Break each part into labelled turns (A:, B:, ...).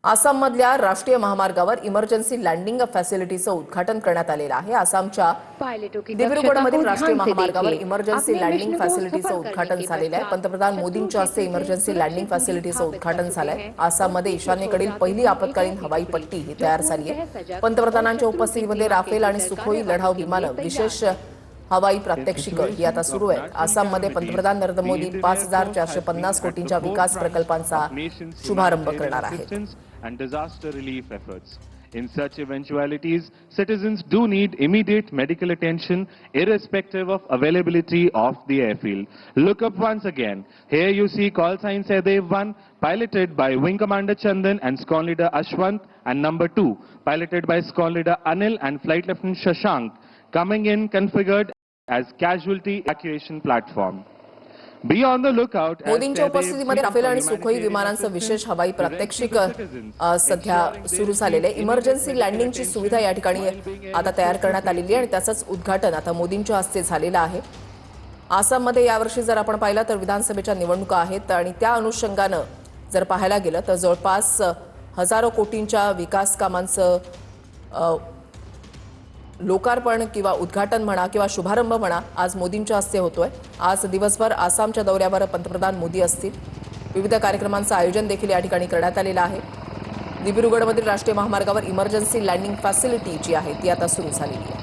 A: आसाममधल्या राष्ट्रीय महामार्गावर इमर्जन्सी लँडिंग फॅसिलिटीचं उद्घाटन करण्यात आलेलं आहे। आसामच्या दिब्रुगढमधील राष्ट्रीय महामार्गावर इमर्जन्सी लँडिंग फॅसिलिटीचं उद्घाटन झालेलं आहे। पंतप्रधान मोदींच्या हस्ते इमर्जन्सी लँडिंग फॅसिलिटीचं उद्घाटन झालंय। आसाममध्ये ईशान्येकडील पहिली आपत्कालीन हवाई पट्टी ही तयार झाली आहे। पंतप्रधानांच्या उपस्थितीमध्ये राफेल आणि सुखोई लढाऊ विमानं विशेष हवाई प्रात्यक्षिक ही आता सुरू आहेत। आसाममध्ये पंतप्रधान नरेंद्र मोदी 5450 कोटींच्या विकास प्रकल्पांचा शुभारंभ करणार आहेत।
B: And disaster relief efforts. In such eventualities, citizens do need immediate medical attention irrespective of availability of the airfield. Look up once again. Here you see call sign Sahdev 1 piloted by Wing Commander Chandan and Squadron Leader Ashwant, and number 2 piloted by Squadron Leader Anil and Flight Lieutenant Shashank coming in configured as casualty evacuation platform. Beyond the lookout,
A: मोदींच्या उपस्थितीमध्ये Rafale आणि Sukhoi विमानांचं विशेष हवाई प्रात्यक्षिक सध्या सुरू झालेले आहे। इमर्जन्सी लँडिंगची सुविधा या ठिकाणी आता तयार करण्यात आलेली आहे आणि त्याचंच उद्घाटन आता मोदींच्या हस्ते झालेलं आहे। आसाममध्ये यावर्षी जर आपण पाहिलं तर विधानसभेच्या निवडणुका आहेत आणि त्या अनुषंगानं जर पाहायला गेलं तर जवळपास हजारो कोटींच्या विकास कामांचं लोकार्पण किंवा उद्घाटन म्हणा किंवा शुभारंभ म्हणा आज मोदींच्या हस्ते होतोय। आज दिवसभर आसामच्या दौऱ्यावर पंतप्रधान मोदी असतील। विविध कार्यक्रमांचं आयोजन देखील या ठिकाणी करण्यात आलेलं आहे। दिब्रुगढमधील राष्ट्रीय महामार्गावर इमर्जन्सी लँडिंग फॅसिलिटी जी आहे ती आता सुरू झालेली आहे।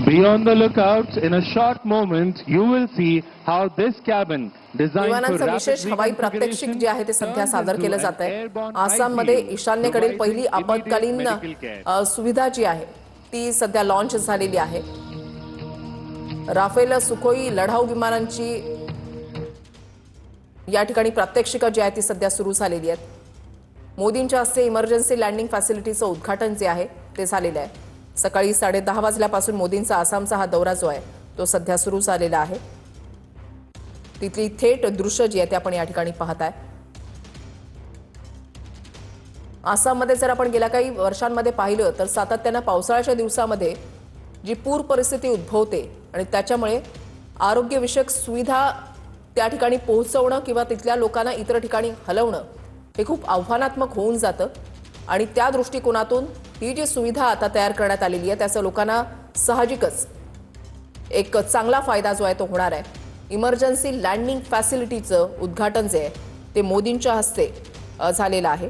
B: Beyond the lookout, in a short moment, you will see how this cabin
A: विमानांचं विशेष हवाई प्रात्यक्षिक जे आहे ते सध्या सादर केलं जात आहे। आसाममध्ये ईशान्येकडील पहिली आपत्कालीन सुविधा जी आहे ती सध्या लॉन्च झालेली आहे। राफेल सुखोई लढाऊ विमानांची या ठिकाणी प्रात्यक्षिक जी आहे ती सध्या सुरू झालेली आहेत। मोदींच्या हस्ते इमर्जन्सी लँडिंग फॅसिलिटीचं उद्घाटन जे आहे ते झालेलं आहे। सकाळी 10:30 वाजल्यापासून मोदींचा आसामचा हा दौरा जो आहे तो सध्या सुरू झालेला आहे। तिथली थेट दृश्य जी आहे ते आपण या ठिकाणी पाहताय। आसाममध्ये जर आपण गेल्या काही वर्षांमध्ये पाहिलं तर सातत्यानं पावसाळ्याच्या दिवसामध्ये जी पूर परिस्थिती उद्भवते आणि त्याच्यामुळे आरोग्यविषयक सुविधा त्या ठिकाणी पोहोचवणं किंवा तिथल्या लोकांना इतर ठिकाणी हलवणं हे खूप आव्हानात्मक होऊन जातं आणि त्या दृष्टिकोनातून ही जी सुविधा आता तयार करण्यात आलेली आहे त्याचा लोकांना साहजिकच एक चांगला फायदा जो आहे तो होणार आहे। इमर्जन्सी लँडिंग फॅसिलिटीचं उद्घाटन जे आहे ते मोदींच्या हस्ते झालेलं आहे।